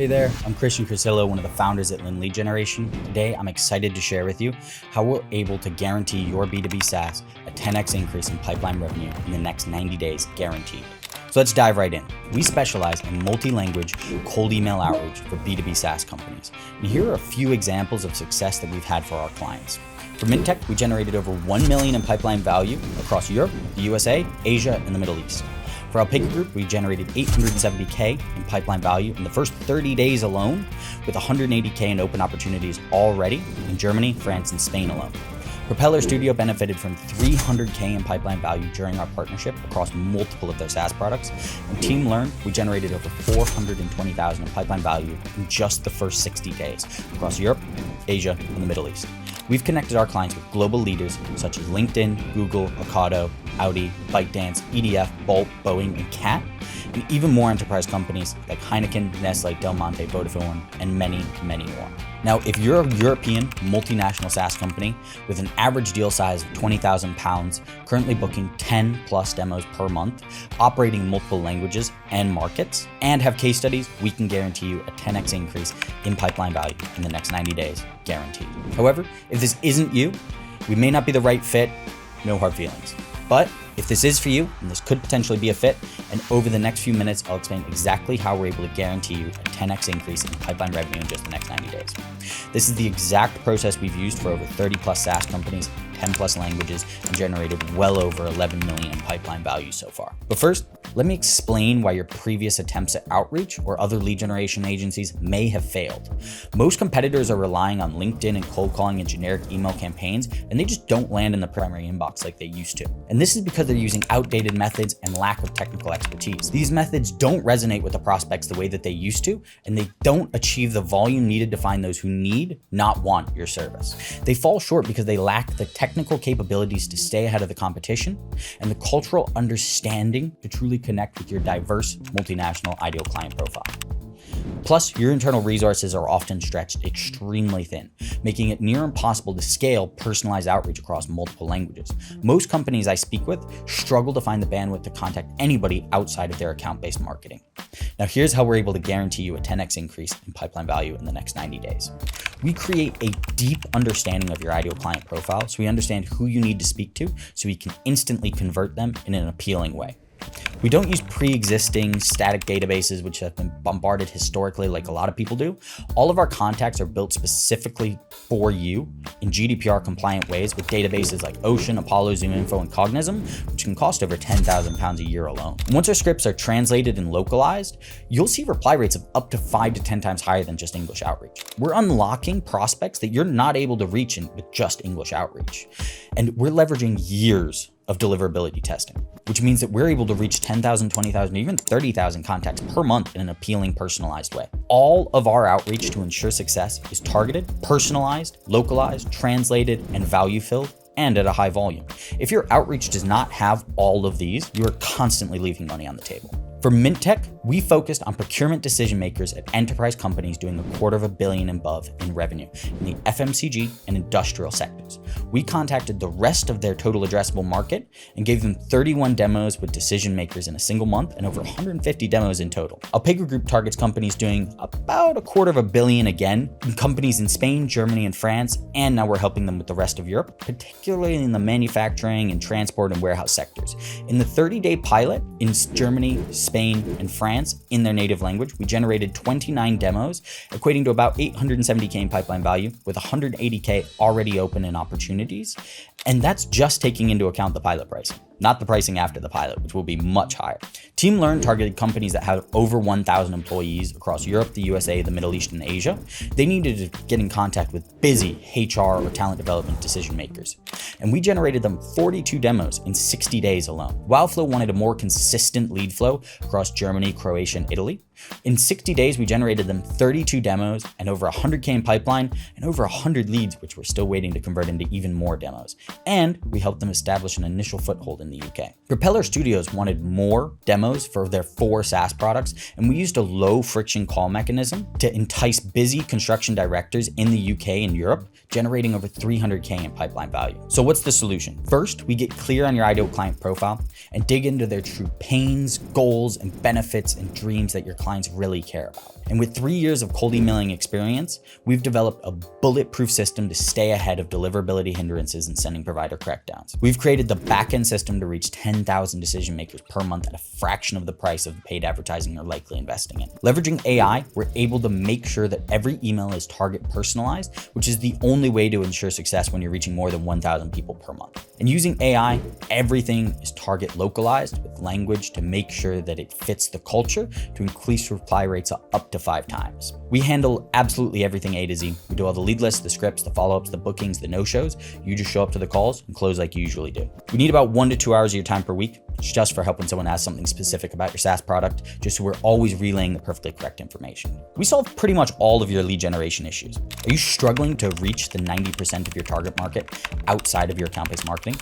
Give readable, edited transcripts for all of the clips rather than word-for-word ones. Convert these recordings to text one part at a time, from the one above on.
Hey there, I'm Christian Crusillo, one of the founders at Lynn Lead Generation. Today, I'm excited to share with you how we're able to guarantee your B2B SaaS a 10x increase in pipeline revenue in the next 90 days, guaranteed. So let's dive right in. We specialize in multi-language cold email outreach for B2B SaaS companies. And here are a few examples of success that we've had for our clients. For Mintech, we generated over 1 million in pipeline value across Europe, the USA, Asia, and the Middle East. For Alpaca Group, we generated $870K in pipeline value in the first 30 days alone, with $180K in open opportunities already in Germany, France, and Spain alone. Propeller Studio benefited from $300K in pipeline value during our partnership across multiple of their SaaS products. And Team Learn, we generated over $420,000 in pipeline value in just the first 60 days across Europe, Asia, and the Middle East. We've connected our clients with global leaders such as LinkedIn, Google, Ocado, Audi, ByteDance, EDF, Bolt, Boeing, and CAT, and even more enterprise companies like Heineken, Nestle, Del Monte, Vodafone, and many, many more. Now, if you're a European multinational SaaS company with an average deal size of £20,000, currently booking 10 plus demos per month, operating multiple languages and markets, and have case studies, we can guarantee you a 10x increase in pipeline value in the next 90 days, guaranteed. However, if this isn't you, we may not be the right fit, no hard feelings. But if this is for you, and this could potentially be a fit, and over the next few minutes, I'll explain exactly how we're able to guarantee you a 10x increase in pipeline revenue in just the next 90 days. This is the exact process we've used for over 30 plus SaaS companies, 10 plus languages, and generated well over 11 million in pipeline value so far. But first, let me explain why your previous attempts at outreach or other lead generation agencies may have failed. Most competitors are relying on LinkedIn and cold calling and generic email campaigns, and they just don't land in the primary inbox like they used to. And this is because they're using outdated methods and lack of technical expertise. These methods don't resonate with the prospects the way that they used to, and they don't achieve the volume needed to find those who need, not want your service. They fall short because they lack the technical capabilities to stay ahead of the competition and the cultural understanding to truly connect with your diverse multinational ideal client profile. Plus, your internal resources are often stretched extremely thin, making it near impossible to scale personalized outreach across multiple languages. Most companies I speak with struggle to find the bandwidth to contact anybody outside of their account-based marketing. Now, here's how we're able to guarantee you a 10x increase in pipeline value in the next 90 days. We create a deep understanding of your ideal client profile, so we understand who you need to speak to, so we can instantly convert them in an appealing way. We don't use pre-existing static databases which have been bombarded historically like a lot of people do. All of our contacts are built specifically for you in GDPR compliant ways with databases like Ocean, Apollo, ZoomInfo, and Cognism, which can cost over £10,000 a year alone. And once our scripts are translated and localized, you'll see reply rates of up to 5 to 10 times higher than just English outreach. We're unlocking prospects that you're not able to reach with just English outreach. And we're leveraging years of deliverability testing, which means that we're able to reach 10,000, 20,000, even 30,000 contacts per month in an appealing, personalized way. All of our outreach to ensure success is targeted, personalized, localized, translated, and value-filled, and at a high volume. If your outreach does not have all of these, you are constantly leaving money on the table. For Mintech, we focused on procurement decision makers at enterprise companies doing $250 million and above in revenue in the FMCG and industrial sectors. We contacted the rest of their total addressable market and gave them 31 demos with decision makers in a single month and over 150 demos in total. Alpaca Group targets companies doing about $250 million again, in companies in Spain, Germany, and France, and now we're helping them with the rest of Europe, particularly in the manufacturing and transport and warehouse sectors. In the 30-day pilot in Germany, Spain, and France in their native language, we generated 29 demos, equating to about $870K in pipeline value with $180K already open in opportunities. And that's just taking into account the pilot pricing, not the pricing after the pilot, which will be much higher. Team Learn targeted companies that have over 1,000 employees across Europe, the USA, the Middle East, and Asia. They needed to get in contact with busy HR or talent development decision makers. And we generated them 42 demos in 60 days alone. Wildflow wanted a more consistent lead flow across Germany, Croatia, and Italy. In 60 days, we generated them 32 demos and over 100K in pipeline and over 100 leads, which we're still waiting to convert into even more demos. And we helped them establish an initial foothold in the UK. Propeller Studios wanted more demos for their 4 SaaS products, and we used a low friction call mechanism to entice busy construction directors in the UK and Europe, generating over 300K in pipeline value. So what's the solution? First, we get clear on your ideal client profile and dig into their true pains, goals, and benefits and dreams that your client clients really care about. And with 3 years of cold emailing experience, we've developed a bulletproof system to stay ahead of deliverability hindrances and sending provider crackdowns. We've created the backend system to reach 10,000 decision makers per month at a fraction of the price of the paid advertising you're likely investing in. Leveraging AI, we're able to make sure that every email is target personalized, which is the only way to ensure success when you're reaching more than 1,000 people per month. And using AI, everything is target localized with language to make sure that it fits the culture to increase reply rates up to 5 times. We handle absolutely everything A to Z. We do all the lead lists, the scripts, the follow-ups, the bookings, the no-shows. You just show up to the calls and close like you usually do. We need about 1 to 2 hours of your time per week. It's just for helping someone ask something specific about your SaaS product, just so we're always relaying the perfectly correct information. We solve pretty much all of your lead generation issues. Are you struggling to reach the 90% of your target market outside of your account-based marketing?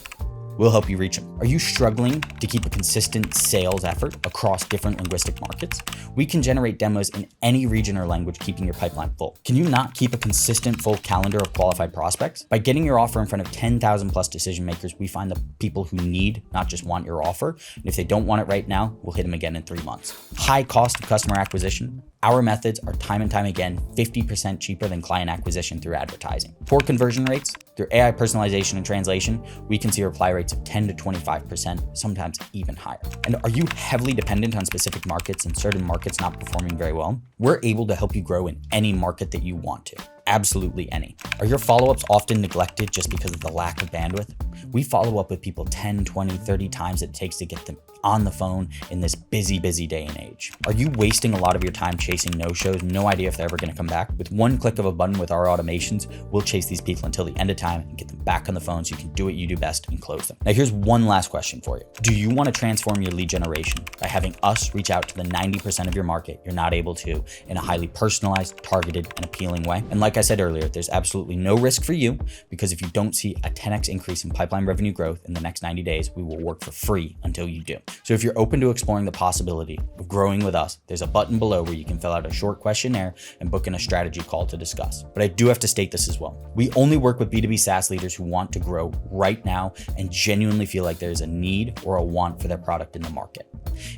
We'll help you reach them. Are you struggling to keep a consistent sales effort across different linguistic markets? We can generate demos in any region or language, keeping your pipeline full. Can you not keep a consistent full calendar of qualified prospects? By getting your offer in front of 10,000 plus decision makers, we find the people who need, not just want your offer. And if they don't want it right now, we'll hit them again in 3 months. High cost of customer acquisition. Our methods are time and time again 50% cheaper than client acquisition through advertising. Poor conversion rates. Through AI personalization and translation, we can see reply rates of 10 to 25%, sometimes even higher. And are you heavily dependent on specific markets and certain markets not performing very well? We're able to help you grow in any market that you want to. Absolutely any. Are your follow-ups often neglected just because of the lack of bandwidth? We follow up with people 10, 20, 30 times it takes to get them on the phone in this busy day and age. Are you wasting a lot of your time chasing no-shows, no idea if they're ever going to come back? With one click of a button with our automations, we'll chase these people until the end of time and get them back on the phone so you can do what you do best and close them. Now here's one last question for you. Do you want to transform your lead generation by having us reach out to the 90% of your market you're not able to in a highly personalized, targeted, and appealing way? And like I said earlier, there's absolutely no risk for you, because if you don't see a 10x increase in pipeline revenue growth in the next 90 days, we will work for free until you do. So if you're open to exploring the possibility of growing with us, there's a button below where you can fill out a short questionnaire and book in a strategy call to discuss. But I do have to state this as well. We only work with B2B SaaS leaders who want to grow right now and genuinely feel like there's a need or a want for their product in the market.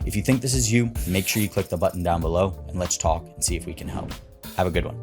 If you think this is you, make sure you click the button down below and let's talk and see if we can help. Have a good one.